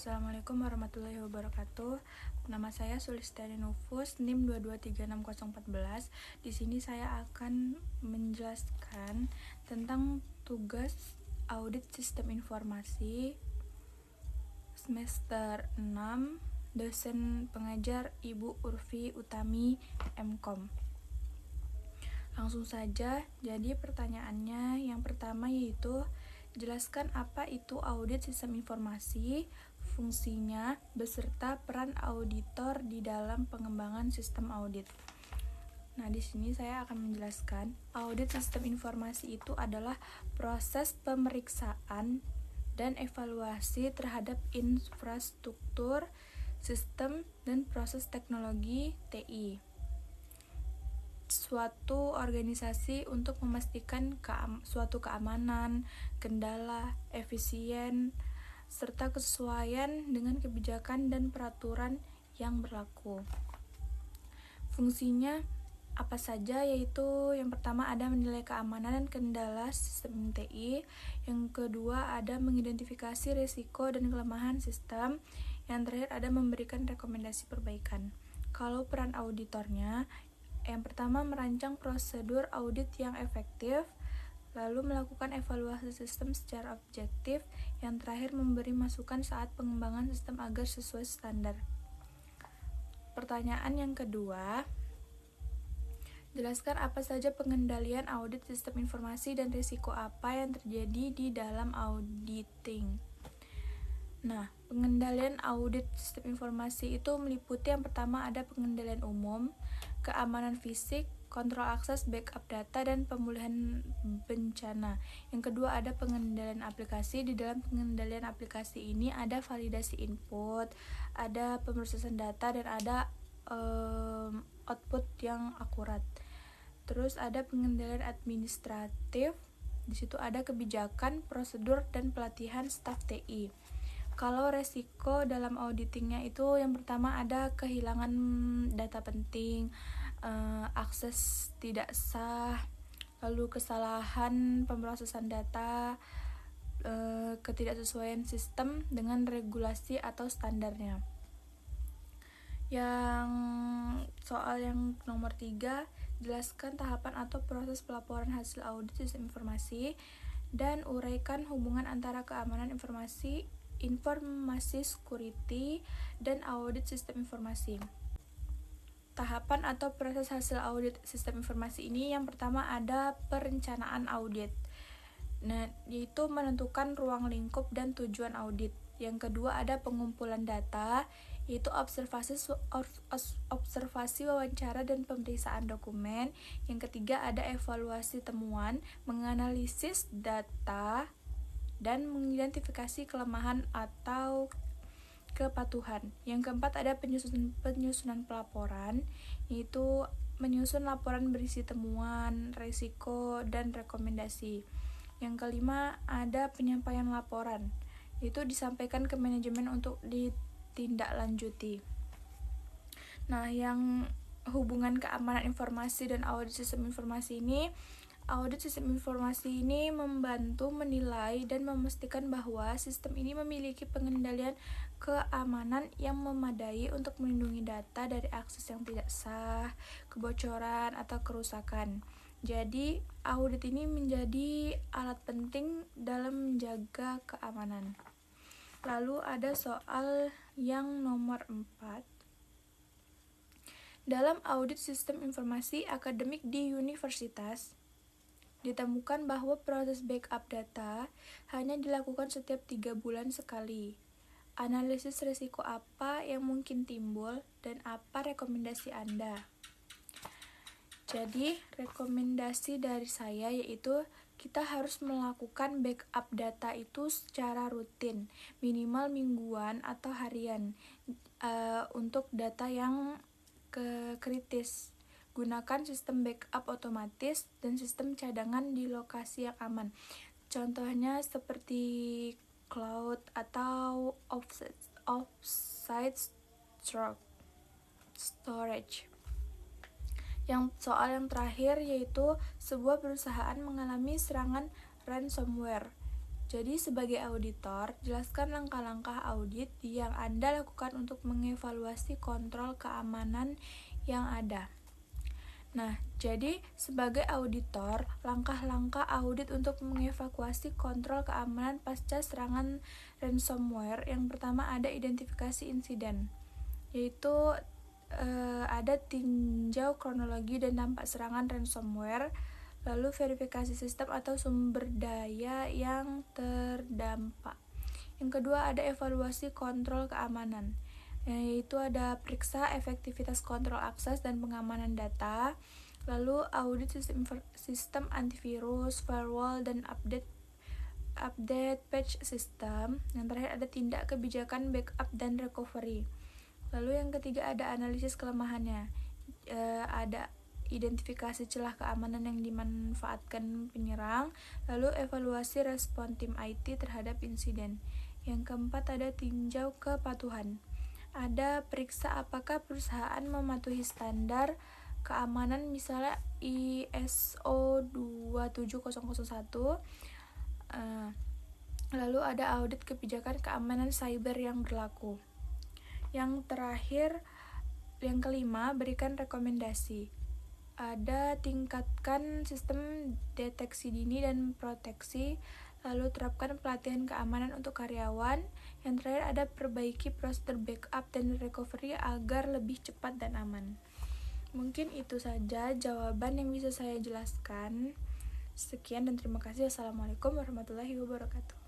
Assalamualaikum warahmatullahi wabarakatuh. Nama saya Sulistiani Nufus, NIM 2236014. Di sini saya akan menjelaskan tentang tugas audit sistem informasi semester 6, dosen pengajar Ibu Urfi Utami, MKom. Langsung saja, jadi pertanyaannya yang pertama yaitu jelaskan apa itu audit sistem informasi, fungsinya, beserta peran auditor di dalam pengembangan sistem audit. Nah, di sini saya akan menjelaskan audit sistem informasi itu adalah proses pemeriksaan dan evaluasi terhadap infrastruktur, sistem, dan proses teknologi TI suatu organisasi untuk memastikan suatu keamanan, kendala, efisien, serta kesesuaian dengan kebijakan dan peraturan yang berlaku. Fungsinya apa saja, yaitu yang pertama ada menilai keamanan dan kendala sistem TI, yang kedua ada mengidentifikasi risiko dan kelemahan sistem, yang terakhir ada memberikan rekomendasi perbaikan. Kalau peran auditornya, yang pertama merancang prosedur audit yang efektif, lalu melakukan evaluasi sistem secara objektif, yang terakhir memberi masukan saat pengembangan sistem agar sesuai standar. Pertanyaan yang kedua, jelaskan apa saja pengendalian audit sistem informasi dan risiko apa yang terjadi di dalam auditing. Nah, pengendalian audit sistem informasi itu meliputi yang pertama ada pengendalian umum, keamanan fisik, kontrol akses backup data, dan pemulihan bencana. Yang kedua ada pengendalian aplikasi. Di dalam pengendalian aplikasi ini ada validasi input, ada pemrosesan data, dan ada output yang akurat. Terus ada pengendalian administratif. Di situ ada kebijakan, prosedur, dan pelatihan staf TI. Kalau resiko dalam auditingnya itu yang pertama ada kehilangan data penting, akses tidak sah, lalu kesalahan pemrosesan data, ketidaksesuaian sistem dengan regulasi atau standarnya. Yang soal yang nomor 3, jelaskan tahapan atau proses pelaporan hasil audit sistem informasi dan uraikan hubungan antara keamanan informasi security, dan audit sistem informasi. Tahapan atau proses hasil audit sistem informasi ini yang pertama ada perencanaan audit. Nah, yaitu menentukan ruang lingkup dan tujuan audit. Yang kedua ada pengumpulan data, yaitu observasi, wawancara, dan pemeriksaan dokumen. Yang ketiga ada evaluasi temuan, menganalisis data, dan mengidentifikasi kelemahan atau kepatuhan. Yang keempat ada penyusunan pelaporan, yaitu menyusun laporan berisi temuan, risiko, dan rekomendasi. Yang kelima ada penyampaian laporan, yaitu disampaikan ke manajemen untuk ditindaklanjuti. Nah, yang hubungan keamanan informasi dan audit sistem informasi ini, audit sistem informasi ini membantu menilai dan memastikan bahwa sistem ini memiliki pengendalian keamanan yang memadai untuk melindungi data dari akses yang tidak sah, kebocoran, atau kerusakan. Jadi, audit ini menjadi alat penting dalam menjaga keamanan. Lalu ada soal yang nomor 4. Dalam audit sistem informasi akademik di universitas, ditemukan bahwa proses backup data hanya dilakukan setiap 3 bulan sekali. Analisis risiko apa yang mungkin timbul dan apa rekomendasi Anda? Jadi, rekomendasi dari saya yaitu kita harus melakukan backup data itu secara rutin, minimal mingguan atau harian, untuk data yang kritis. Gunakan sistem backup otomatis dan sistem cadangan di lokasi yang aman. Contohnya seperti cloud atau offsite storage. Yang soal yang terakhir yaitu sebuah perusahaan mengalami serangan ransomware. Jadi sebagai auditor, jelaskan langkah-langkah audit yang Anda lakukan untuk mengevaluasi kontrol keamanan yang ada. Nah, jadi sebagai auditor, langkah-langkah audit untuk mengevakuasi kontrol keamanan pasca serangan ransomware. Yang pertama ada identifikasi insiden, yaitu ada tinjau kronologi dan dampak serangan ransomware, lalu verifikasi sistem atau sumber daya yang terdampak. Yang kedua ada evaluasi kontrol keamanan, yaitu ada periksa efektivitas kontrol akses dan pengamanan data, lalu audit sistem antivirus, firewall, dan update patch system. Yang terakhir ada tindak kebijakan backup dan recovery. Lalu yang ketiga ada analisis kelemahannya, ada identifikasi celah keamanan yang dimanfaatkan penyerang, lalu evaluasi respon tim IT terhadap insiden. Yang keempat ada tinjau kepatuhan, ada periksa apakah perusahaan mematuhi standar keamanan, misalnya ISO 27001. Lalu ada audit kebijakan keamanan cyber yang berlaku. Yang terakhir, yang kelima, berikan rekomendasi. Ada tingkatkan sistem deteksi dini dan proteksi, lalu terapkan pelatihan keamanan untuk karyawan. Yang terakhir ada perbaiki prosedur backup dan recovery agar lebih cepat dan aman. Mungkin itu saja jawaban yang bisa saya jelaskan. Sekian dan terima kasih. Assalamualaikum warahmatullahi wabarakatuh.